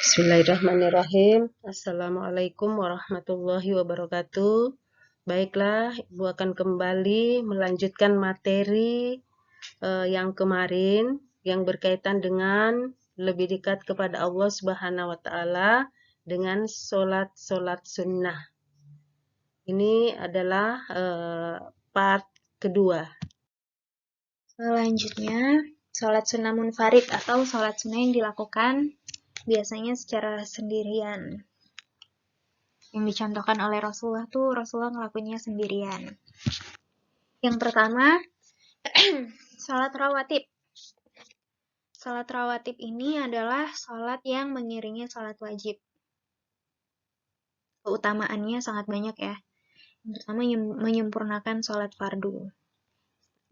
Bismillahirrahmanirrahim. Assalamualaikum warahmatullahi wabarakatuh. Baiklah, Ibu akan kembali melanjutkan materi yang kemarin yang berkaitan dengan lebih dekat kepada Allah Subhanahu wa taala dengan salat sunnah. Ini adalah part kedua. Selanjutnya, sholat sunnah munfarid atau sholat sunnah yang dilakukan biasanya secara sendirian. Yang dicontohkan oleh Rasulullah ngelakuinnya sendirian. Yang pertama, sholat rawatib. Sholat rawatib ini adalah sholat yang mengiringi sholat wajib. Keutamaannya sangat banyak ya. Yang pertama, menyempurnakan sholat fardu.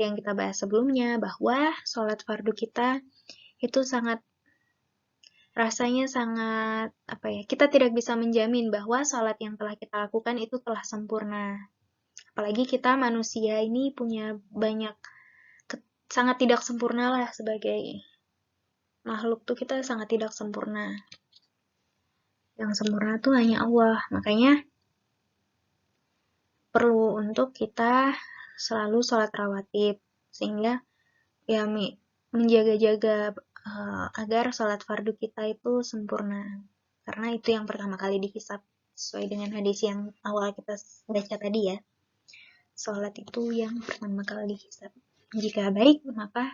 Yang kita bahas sebelumnya, bahwa sholat fardu kita itu rasanya sangat kita tidak bisa menjamin bahwa sholat yang telah kita lakukan itu telah sempurna. Apalagi kita manusia ini punya banyak sangat tidak sempurna lah, sebagai makhluk tuh kita sangat tidak sempurna. Yang sempurna tuh hanya Allah. Makanya perlu untuk kita selalu sholat rawatib, sehingga ya menjaga-jaga agar sholat fardu kita itu sempurna. Karena itu yang pertama kali dihisab, sesuai dengan hadis yang awal kita baca tadi ya. Sholat itu yang pertama kali dihisab. Jika baik, maka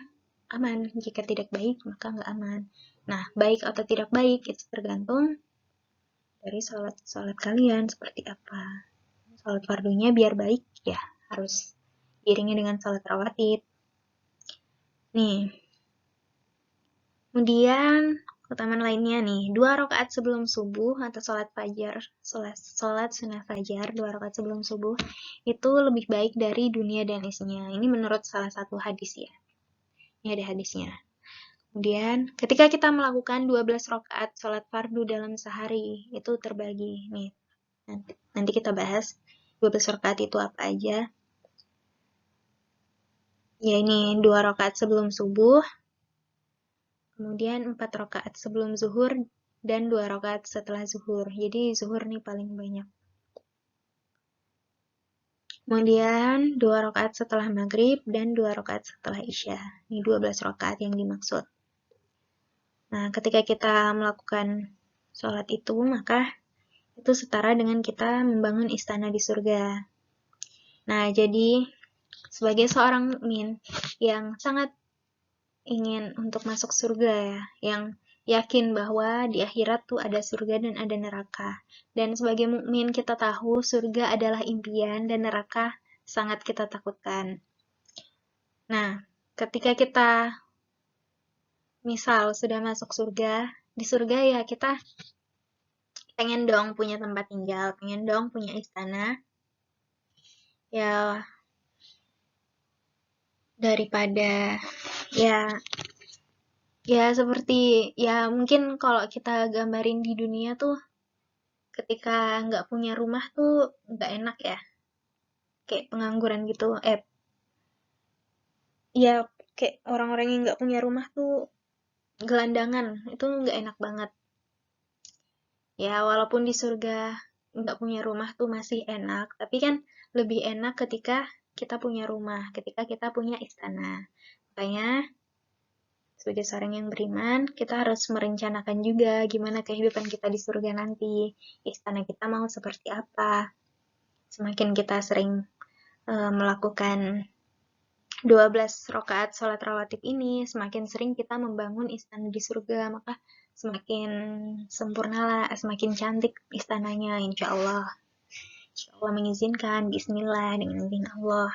aman. Jika tidak baik, maka nggak aman. Nah, baik atau tidak baik, itu tergantung dari sholat kalian seperti apa. Sholat fardunya biar baik, ya harus diiringi dengan sholat rawatib. Nih, kemudian keutamaan lainnya nih, 2 rakaat sebelum subuh atau sholat fajar, sholat sunnah fajar 2 rakaat sebelum subuh itu lebih baik dari dunia dan isinya. Ini menurut salah satu hadis ya. Ini ada hadisnya. Kemudian ketika kita melakukan 12 rakaat sholat fardu dalam sehari, itu terbagi nih. Nanti kita bahas 12 rakaat itu apa aja. Ya, ini 2 rakaat sebelum subuh, kemudian 4 rakaat sebelum zuhur, dan 2 rakaat setelah zuhur. Jadi zuhur nih paling banyak. Kemudian 2 rakaat setelah maghrib dan 2 rakaat setelah isya. Ini 12 rakaat yang dimaksud. Nah, ketika kita melakukan sholat itu, maka itu setara dengan kita membangun istana di surga. Nah, jadi sebagai seorang mukmin yang sangat ingin untuk masuk surga ya, yang yakin bahwa di akhirat tuh ada surga dan ada neraka. Dan sebagai mukmin kita tahu surga adalah impian dan neraka sangat kita takutkan. Nah, ketika kita misal sudah masuk surga, di surga ya kita pengen dong punya tempat tinggal, pengen dong punya istana. Ya, daripada ya seperti ya mungkin kalau kita gambarin di dunia tuh ketika nggak punya rumah tuh nggak enak ya, kayak pengangguran gitu. Ya kayak orang-orang yang nggak punya rumah tuh gelandangan, itu nggak enak banget ya. Walaupun di surga nggak punya rumah tuh masih enak, tapi kan lebih enak ketika kita punya rumah, ketika kita punya istana. Makanya sebagai seorang yang beriman, kita harus merencanakan juga gimana kehidupan kita di surga nanti. Istana kita mau seperti apa. Semakin kita sering melakukan 12 rakaat sholat rawatib ini, semakin sering kita membangun istana di surga, maka semakin sempurnalah, semakin cantik istananya, insya Allah. Insya Allah mengizinkan, bismillah, dengan izin Allah.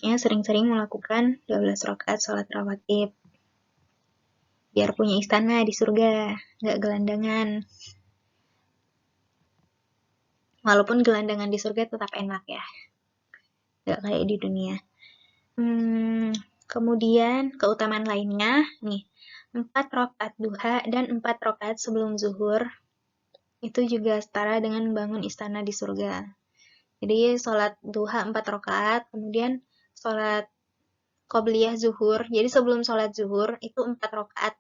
Ya, sering-sering melakukan 12 rakaat sholat rawatib. Biar punya istana di surga, nggak gelandangan. Walaupun gelandangan di surga tetap enak ya, nggak kayak di dunia. Kemudian keutamaan lainnya nih, 4 rakaat duha dan 4 rakaat sebelum zuhur itu juga setara dengan membangun istana di surga. Jadi sholat duha 4 rakaat, kemudian sholat qobliyah zuhur. Jadi sebelum sholat zuhur itu 4 rakaat.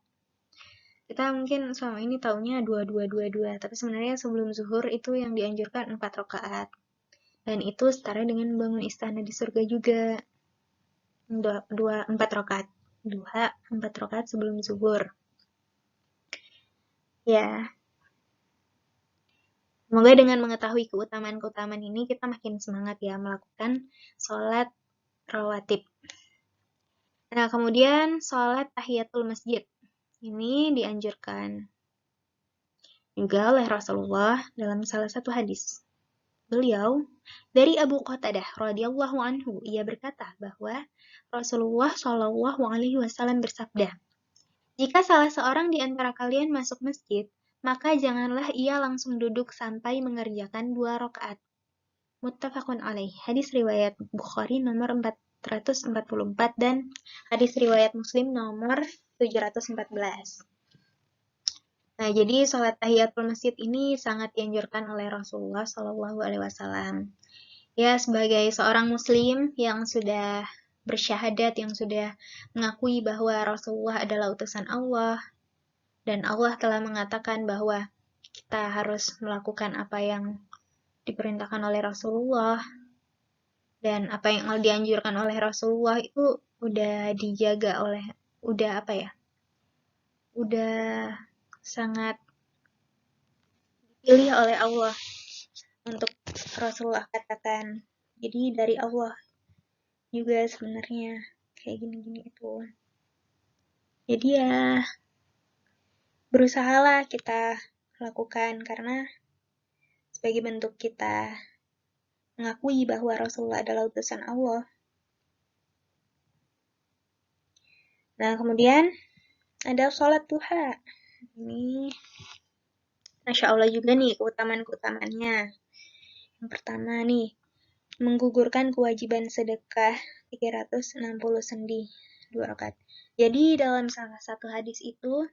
Kita mungkin selama ini taunya 2-2-2-2, tapi sebenarnya sebelum zuhur itu yang dianjurkan 4 rakaat. Dan itu setara dengan bangun istana di surga juga. 4 rakaat. Duha 4 rakaat sebelum zuhur. Ya, semoga dengan mengetahui keutamaan-keutamaan ini kita makin semangat ya melakukan sholat rawatib. Nah, kemudian sholat tahiyatul masjid. Ini dianjurkan juga oleh Rasulullah dalam salah satu hadis. Beliau dari Abu Qatadah radhiyallahu anhu, ia berkata bahwa Rasulullah Shallallahu alaihi wasallam bersabda, "Jika salah seorang di antara kalian masuk masjid, maka janganlah ia langsung duduk sampai mengerjakan 2 rakaat." Muttafaqun alaih. Hadis riwayat Bukhari nomor 444 dan hadis riwayat Muslim nomor 714. Nah, jadi sholat tahiyatul masjid ini sangat dianjurkan oleh Rasulullah Shallallahu alaihi wasallam. Ya, sebagai seorang muslim yang sudah bersyahadat, yang sudah mengakui bahwa Rasulullah adalah utusan Allah, dan Allah telah mengatakan bahwa kita harus melakukan apa yang diperintahkan oleh Rasulullah, dan apa yang dianjurkan oleh Rasulullah itu udah dijaga oleh, udah apa ya, udah sangat dipilih oleh Allah untuk Rasulullah katakan. Jadi dari Allah juga sebenarnya kayak gini-gini itu. Jadi ya berusahalah kita lakukan karena sebagai bentuk kita mengakui bahwa Rasulullah adalah utusan Allah. Nah, kemudian ada sholat duha. Ini Masya Allah juga nih keutamaan-keutamaannya. Yang pertama nih, menggugurkan kewajiban sedekah 360 sendi 2 rakaat. Jadi dalam salah satu hadis itu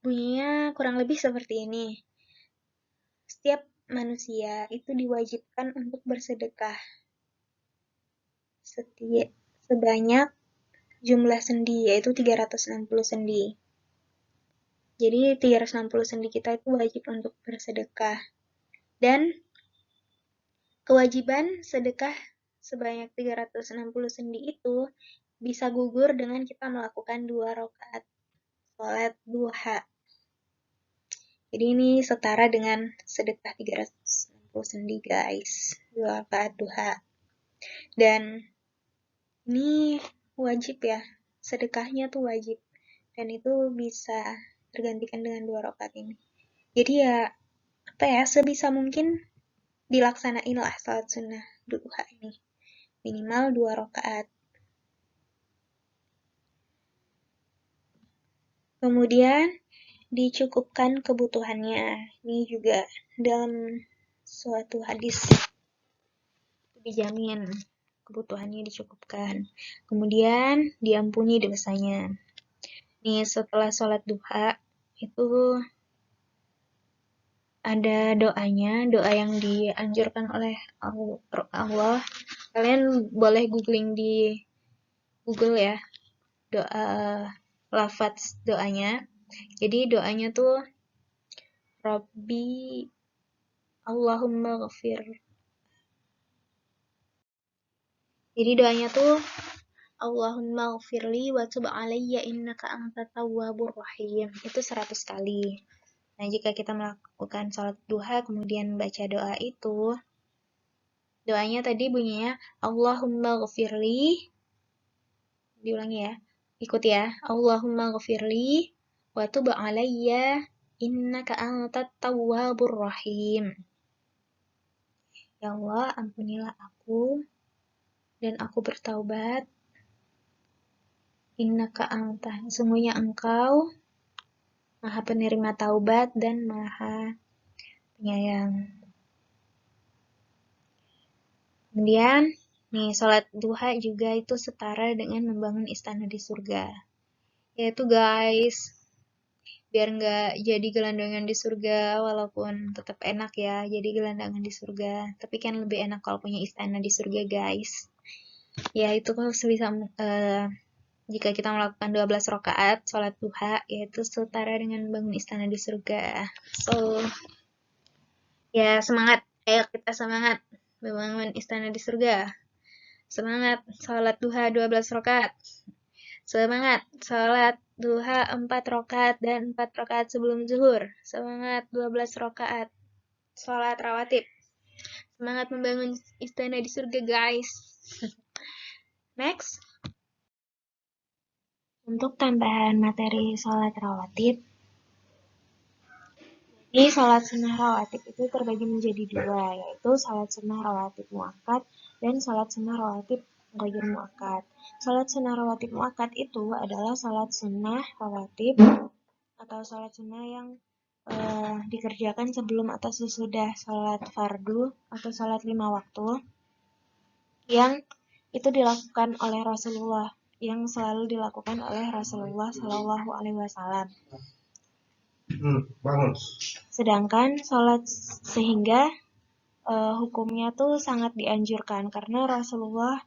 bunyinya kurang lebih seperti ini. Setiap manusia itu diwajibkan untuk bersedekah sebanyak jumlah sendi, yaitu 360 sendi. Jadi 360 sendi kita itu wajib untuk bersedekah. Dan kewajiban sedekah sebanyak 360 sendi itu bisa gugur dengan kita melakukan 2 rakaat sholat duha. Jadi ini setara dengan sedekah 360 sendi guys, 2 rakaat duha. Dan ini wajib ya, sedekahnya tuh wajib. Dan itu bisa tergantikan dengan 2 rakaat ini. Jadi ya, apa ya, sebisa mungkin dilaksanainlah salat sunnah duha ini. Minimal 2 rakaat. Kemudian dicukupkan kebutuhannya. Ini juga dalam suatu hadis dijamin kebutuhannya dicukupkan. Kemudian diampuni dosanya. Nih setelah sholat duha itu ada doanya, doa yang dianjurkan oleh Allah. Kalian boleh googling di Google ya, doa lafaz doanya. Jadi doanya tuh Rabbi Allahumma ghafir. Jadi doanya tuh Allahumma ghafirli wa tub alayya innaka antat tawwabur rahim. Itu 100 kali. Nah, jika kita melakukan sholat duha kemudian baca doa itu, doanya tadi bunyinya Allahumma ghafirli. Diulangi ya. Ikut ya. Allahumma ghafirli wa tub alayya innaka antat tawwabur rahim. Ya Allah, ampunilah aku dan aku bertaubat. Innaka anta, sungguhnya engkau Maha penerima taubat dan Maha penyayang. Kemudian, nih sholat duha juga itu setara dengan membangun istana di surga. Yaitu guys, biar nggak jadi gelandangan di surga, walaupun tetap enak ya jadi gelandangan di surga. Tapi kan lebih enak kalau punya istana di surga guys. Ya itu sebisa jika kita melakukan 12 rakaat sholat duha, yaitu setara dengan bangun istana di surga. So, ya semangat, ayo kita semangat membangun istana di surga. Semangat sholat duha 12 rakaat. Semangat sholat duha 4 rakaat dan 4 rakaat sebelum zuhur. Semangat 12 rakaat sholat rawatib. Semangat membangun istana di surga, guys. Next. Untuk tambahan materi sholat rawatib, jadi sholat sunnah rawatib itu terbagi menjadi dua, yaitu sholat sunnah rawatib muakkad dan sholat sunnah rawatib ghair muakkad. Sholat sunnah rawatib muakkad itu adalah sholat sunnah rawatib atau sholat sunnah yang dikerjakan sebelum atau sesudah sholat fardu atau sholat 5 waktu yang itu dilakukan oleh Rasulullah, yang selalu dilakukan oleh Rasulullah Shallallahu Alaihi Wasallam. Sedangkan sholat sehingga hukumnya tuh sangat dianjurkan karena Rasulullah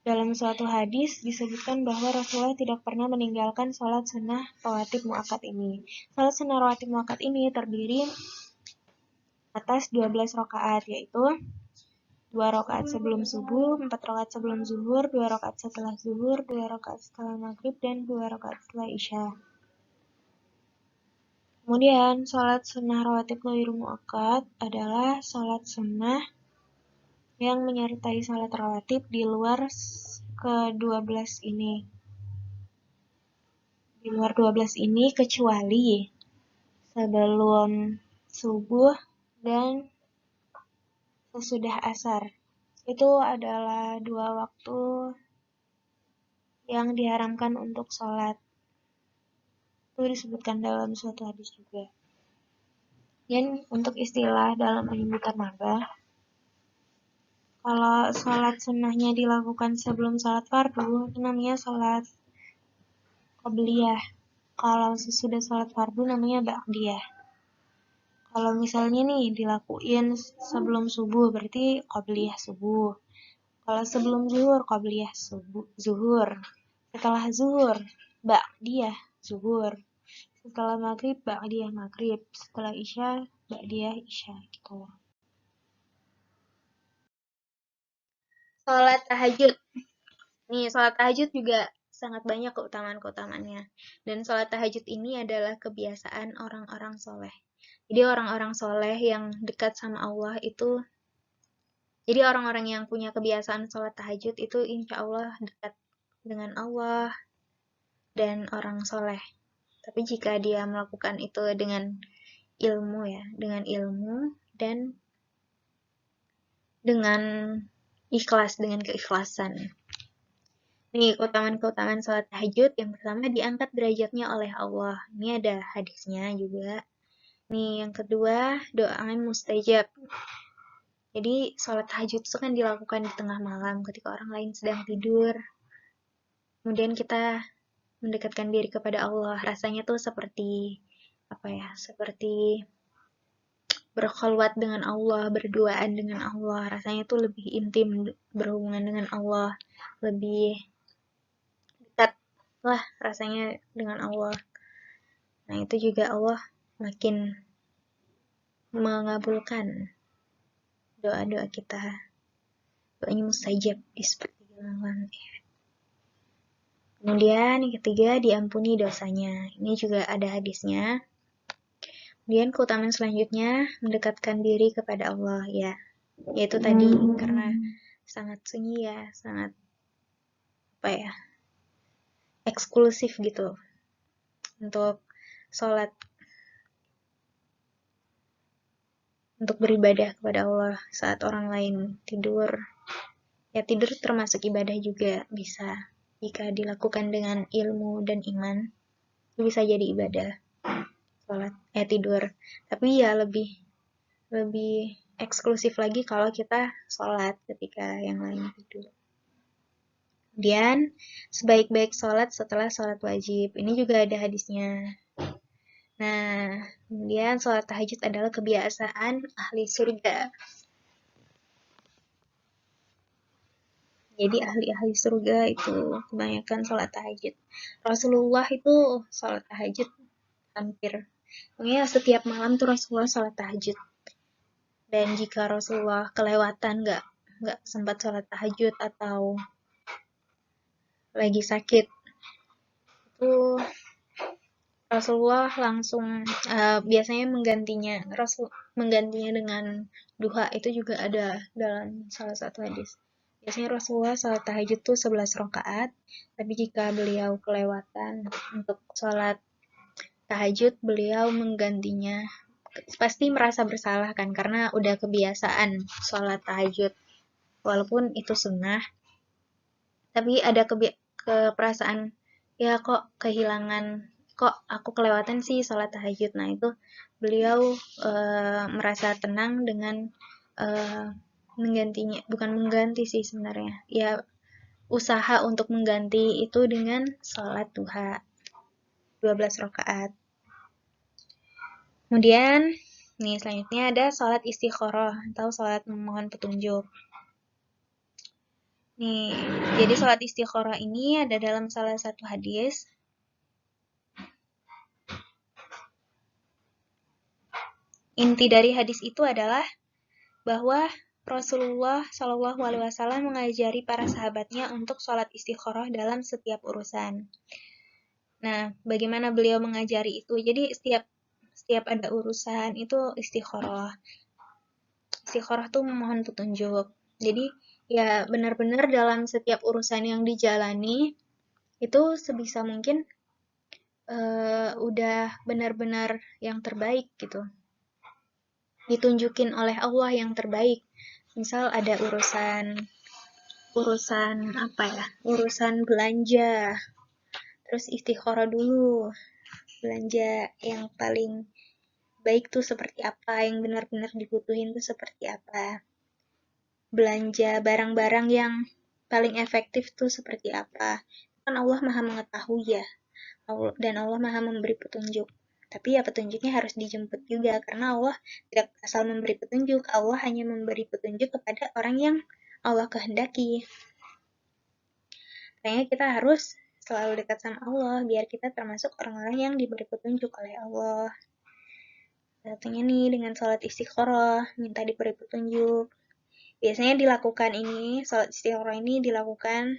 dalam suatu hadis disebutkan bahwa Rasulullah tidak pernah meninggalkan sholat sunnah rawatib muakkad ini. Sholat sunnah rawatib muakkad ini terdiri atas 12 rakaat, yaitu 2 rakaat sebelum subuh, 4 rakaat sebelum zuhur, 2 rakaat setelah zuhur, 2 rakaat setelah maghrib, dan 2 rakaat setelah isya. Kemudian, sholat sunnah rawatib ghair muakkad adalah sholat sunnah yang menyertai sholat rawatib di luar ke-12 ini. Di luar 12 ini kecuali sebelum subuh dan sesudah asar. Itu adalah 2 waktu yang diharamkan untuk sholat. Itu disebutkan dalam suatu hadis juga. Dan untuk istilah dalam penyebutan maba, kalau sholat sunnahnya dilakukan sebelum sholat fardu, itu namanya sholat qobliyah. Kalau sesudah sholat fardu namanya ba'diyah. Kalau misalnya nih dilakuin sebelum subuh, berarti qobliyah subuh. Kalau sebelum zuhur, qobliyah zuhur. Setelah zuhur, ba'diyah zuhur. Setelah maghrib, ba'diyah maghrib. Setelah isya, ba'diyah isya gitu. Sholat tahajud. Nih, sholat tahajud juga sangat banyak keutamaan-keutamaannya. Dan sholat tahajud ini adalah kebiasaan orang-orang soleh. Jadi orang-orang soleh yang dekat sama Allah itu, jadi orang-orang yang punya kebiasaan sholat tahajud itu insya Allah dekat dengan Allah dan orang soleh. Tapi jika dia melakukan itu dengan ilmu ya, dengan ilmu dan dengan ikhlas, dengan keikhlasan. Nih, keutamaan-keutamaan sholat tahajud. Yang pertama, diangkat derajatnya oleh Allah. Ini ada hadisnya juga. Nih, yang kedua, doa mustajab. Jadi, sholat tahajud itu kan dilakukan di tengah malam ketika orang lain sedang tidur. Kemudian kita mendekatkan diri kepada Allah. Rasanya tuh seperti, seperti berkhulwat dengan Allah, berduaan dengan Allah. Rasanya tuh lebih intim berhubungan dengan Allah. Lebih dekat lah rasanya dengan Allah. Nah, itu juga Allah makin mengabulkan doa-doa kita. Doanya mustajab seperti bilangan. Kemudian yang ketiga, diampuni dosanya. Ini juga ada hadisnya. Kemudian keutamaan selanjutnya, mendekatkan diri kepada Allah ya. Yaitu tadi karena sangat sunyi ya, sangat eksklusif gitu untuk sholat, untuk beribadah kepada Allah saat orang lain tidur. Ya, tidur termasuk ibadah juga bisa. Jika dilakukan dengan ilmu dan iman, itu bisa jadi ibadah. Sholat, tidur. Tapi ya lebih eksklusif lagi kalau kita sholat ketika yang lain tidur. Kemudian, sebaik-baik sholat setelah sholat wajib. Ini juga ada hadisnya. Nah, kemudian sholat tahajud adalah kebiasaan ahli surga. Jadi ahli-ahli surga itu kebanyakan sholat tahajud. Rasulullah itu sholat tahajud hampir. Pokoknya setiap malam tuh Rasulullah sholat tahajud. Dan jika Rasulullah kelewatan nggak sempat sholat tahajud atau lagi sakit, itu Rasulullah langsung biasanya menggantinya dengan duha. Itu juga ada dalam salah satu hadis. Biasanya Rasulullah sholat tahajud tuh 11 rakaat, tapi jika beliau kelewatan untuk sholat tahajud, beliau menggantinya. Pasti merasa bersalah kan, karena udah kebiasaan sholat tahajud. Walaupun itu sunnah, tapi ada keperasaan, ya kok kehilangan, kok aku kelewatan sih sholat tahajud. Nah itu beliau merasa tenang dengan menggantinya, bukan mengganti sih sebenarnya, ya usaha untuk mengganti itu dengan sholat duha 12 rakaat. Kemudian nih selanjutnya ada sholat istikharah atau sholat memohon petunjuk. Nih, jadi sholat istikharah ini ada dalam salah satu hadis. Inti dari hadis itu adalah bahwa Rasulullah Shallallahu Alaihi Wasallam mengajari para sahabatnya untuk sholat istikharah dalam setiap urusan. Nah, bagaimana beliau mengajari itu? Jadi setiap ada urusan itu istikharah. Istikharah tuh memohon petunjuk. Jadi ya benar-benar dalam setiap urusan yang dijalani itu sebisa mungkin udah benar-benar yang terbaik gitu. Ditunjukin oleh Allah yang terbaik. Misal ada urusan apa ya? Urusan belanja. Terus istikharah dulu. Belanja yang paling baik tuh seperti apa, yang benar-benar dibutuhin tuh seperti apa. Belanja barang-barang yang paling efektif tuh seperti apa. Kan Allah Maha mengetahui ya. Dan Allah Maha memberi petunjuk. Tapi ya petunjuknya harus dijemput juga, karena Allah tidak asal memberi petunjuk. Allah hanya memberi petunjuk kepada orang yang Allah kehendaki. Makanya kita harus selalu dekat sama Allah, biar kita termasuk orang-orang yang diberi petunjuk oleh Allah. Contohnya nih dengan sholat istikharah, minta diberi petunjuk. Biasanya dilakukan ini, sholat istikharah ini dilakukan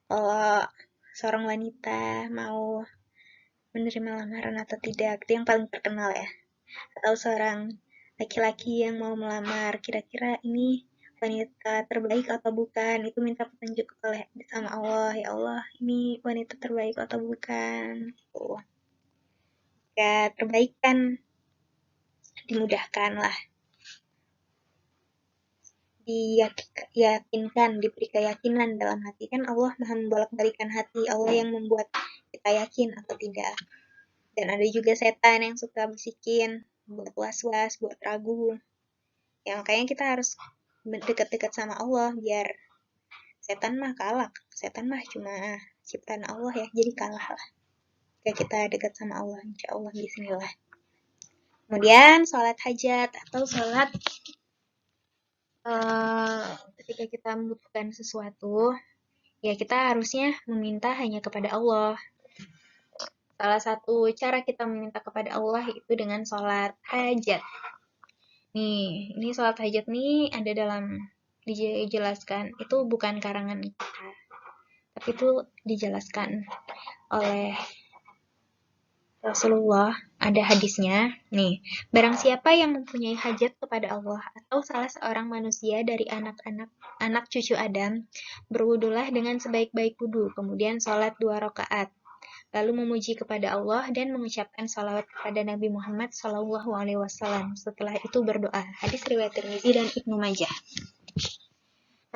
kalau seorang wanita mau menerima lamaran atau tidak, itu yang paling terkenal ya. Atau seorang laki-laki yang mau melamar, kira-kira ini wanita terbaik atau bukan, itu minta petunjuk oleh sama Allah. Ya Allah, ini wanita terbaik atau bukan. Ya terbaik kan dimudahkan lah, diyakinkan, diberi keyakinan dalam hati. Kan Allah Maha membolak-balikan hati, Allah yang membuat kita yakin atau tidak. Dan ada juga setan yang suka bisikin, buat was-was, buat ragu. Ya makanya kita harus dekat-dekat sama Allah, biar setan mah kalah. Setan mah cuma ciptaan Allah ya, jadi kalah lah. Jika kita dekat sama Allah, insya Allah bismillah. Kemudian sholat hajat atau sholat ketika kita membutuhkan sesuatu, ya kita harusnya meminta hanya kepada Allah. Salah satu cara kita meminta kepada Allah itu dengan sholat hajat. Nih, ini sholat hajat nih ada dalam dijelaskan, itu bukan karangan kita, tapi itu dijelaskan oleh Rasulullah, ada hadisnya. Nih, barang siapa yang mempunyai hajat kepada Allah atau salah seorang manusia dari anak cucu Adam, berwudulah dengan sebaik-baik wudu, kemudian sholat 2 rakaat, lalu memuji kepada Allah dan mengucapkan salawat kepada Nabi Muhammad SAW. Setelah itu berdoa. Hadis riwayat Tirmizi dan Ibnu Majah.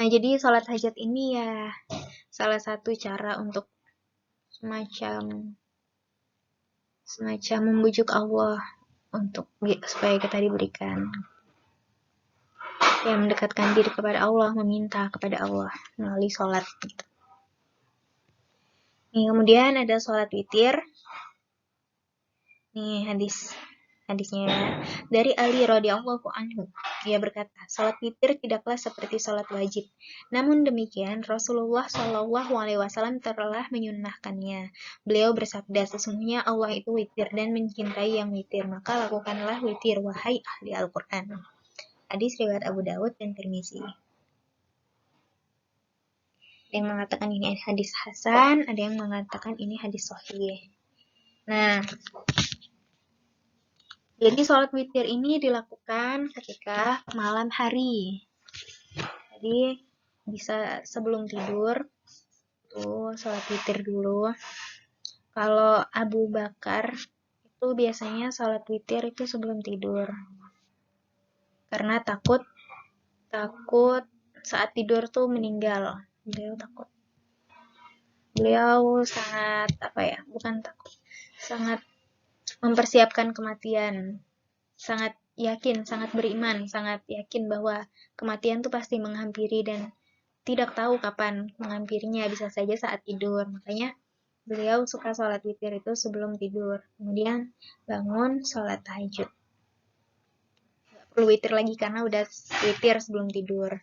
Nah, jadi sholat hajat ini ya salah satu cara untuk semacam membujuk Allah untuk supaya kita diberikan, ya mendekatkan diri kepada Allah, meminta kepada Allah melalui sholat gitu. Nih, kemudian ada sholat witir. Nih hadis Hadisnya dari Ali radhiyallahu anhu, ia berkata, salat witir tidaklah seperti salat wajib. Namun demikian, Rasulullah Shallallahu Alaihi Wasallam telah menyunnahkannya. Beliau bersabda, sesungguhnya Allah itu witir dan mencintai yang witir, maka lakukanlah witir, wahai ahli Al-Quran. Hadis riwayat Abu Dawud dan Tirmizi. Ada yang mengatakan ini hadis hasan, ada yang mengatakan ini hadis sahih. Nah, jadi sholat witir ini dilakukan ketika malam hari. Jadi bisa sebelum tidur tuh sholat witir dulu. Kalau Abu Bakar itu biasanya sholat witir itu sebelum tidur. Karena takut saat tidur tuh meninggal. Beliau takut. Beliau sangat sangat mempersiapkan kematian. Sangat yakin, sangat beriman, sangat yakin bahwa kematian itu pasti menghampiri dan tidak tahu kapan menghampirinya, bisa saja saat tidur. Makanya beliau suka sholat witir itu sebelum tidur. Kemudian bangun sholat tahajud. Gak perlu witir lagi karena udah witir sebelum tidur.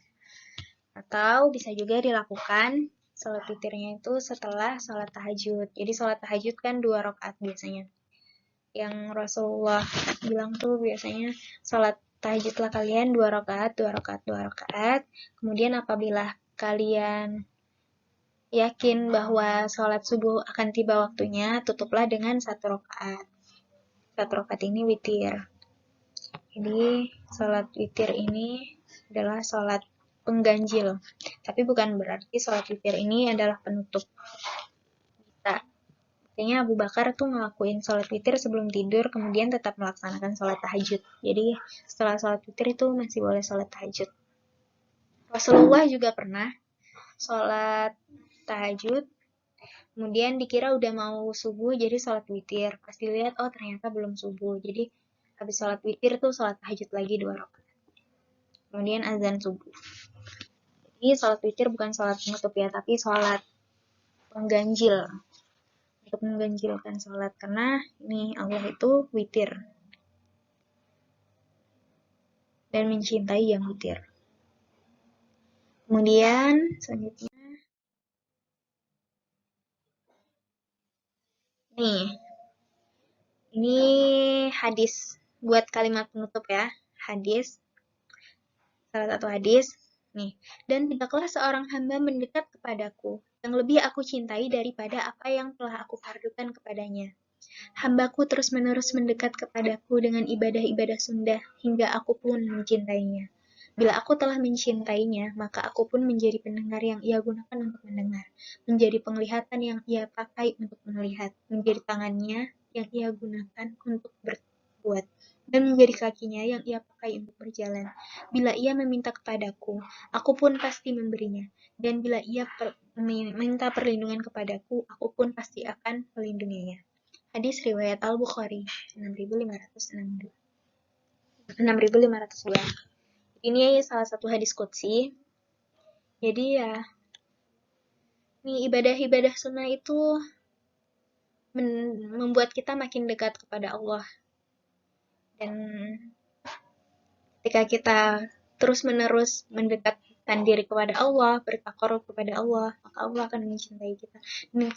Atau bisa juga dilakukan sholat witirnya itu setelah sholat tahajud. Jadi sholat tahajud kan 2 rakaat biasanya. Yang Rasulullah bilang tuh biasanya sholat tahajudlah kalian 2 rakaat, 2 rakaat, 2 rakaat. Kemudian apabila kalian yakin bahwa sholat subuh akan tiba waktunya, tutuplah dengan 1 rakaat. 1 rakaat ini witir. Jadi sholat witir ini adalah sholat pengganjil. Tapi bukan berarti sholat witir ini adalah penutup kita. Artinya Abu Bakar tuh ngelakuin sholat witir sebelum tidur, kemudian tetap melaksanakan sholat tahajud. Jadi setelah sholat witir itu masih boleh sholat tahajud. Rasulullah juga pernah sholat tahajud, kemudian dikira udah mau subuh, jadi sholat witir. Pas dilihat, oh ternyata belum subuh. Jadi habis sholat witir tuh sholat tahajud lagi 2 rakaat. Kemudian azan subuh. Jadi sholat witir bukan sholat penutup ya, tapi sholat pengganjil. Untuk mengganjilkan sholat, karena ini Allah itu witir dan mencintai yang witir. Kemudian selanjutnya nih, ini hadis buat kalimat penutup ya, hadis, salah satu hadis nih, dan tidaklah seorang hamba mendekat kepadaku yang lebih aku cintai daripada apa yang telah aku fardukan kepadanya. Hambaku terus-menerus mendekat kepadaku dengan ibadah-ibadah sunnah hingga aku pun mencintainya. Bila aku telah mencintainya, maka aku pun menjadi pendengar yang ia gunakan untuk mendengar, menjadi penglihatan yang ia pakai untuk melihat, menjadi tangannya yang ia gunakan untuk berbuat, dan menjadi kakinya yang ia pakai untuk berjalan. Bila ia meminta kepadaku, aku pun pasti memberinya, dan bila ia meminta perlindungan kepadaku, aku pun pasti akan melindunginya. Hadis riwayat Al-Bukhari 6502. Ini salah satu hadis qudsi. Jadi ya, nih ibadah-ibadah sunnah itu membuat kita makin dekat kepada Allah. Dan ketika kita terus-menerus mendekatkan diri kepada Allah, bertakarub kepada Allah, maka Allah akan mencintai kita. Dan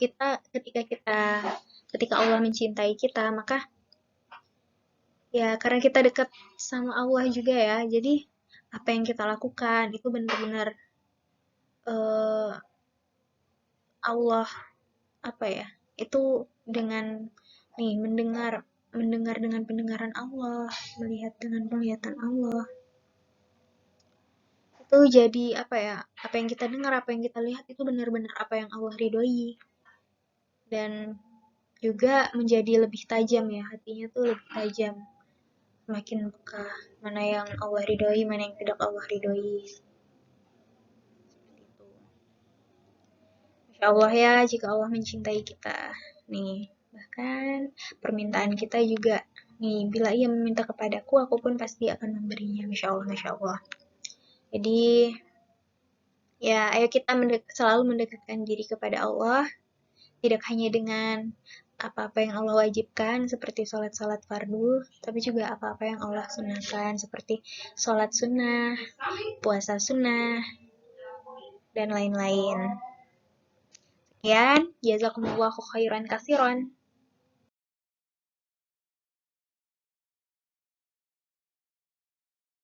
ketika Allah mencintai kita, maka ya karena kita dekat sama Allah juga ya, jadi apa yang kita lakukan itu benar-benar Allah itu dengan mendengar dengan pendengaran Allah, melihat dengan penglihatan Allah. Itu jadi apa yang kita dengar, apa yang kita lihat itu benar-benar apa yang Allah ridhoi. Dan juga menjadi lebih tajam ya, hatinya tuh lebih tajam. Semakin peka mana yang Allah ridhoi, mana yang tidak Allah ridhoi. Insya Allah ya, jika Allah mencintai kita nih, bahkan permintaan kita juga nih, bila ia meminta kepadaku, aku pun pasti akan memberinya. Masya Allah. Jadi ya, ayo kita selalu mendekatkan diri kepada Allah, tidak hanya dengan apa-apa yang Allah wajibkan seperti sholat-sholat fardu, tapi juga apa-apa yang Allah sunahkan seperti sholat sunnah, puasa sunnah, dan lain-lain. Sekian, jazakumullahu khairan katsiran.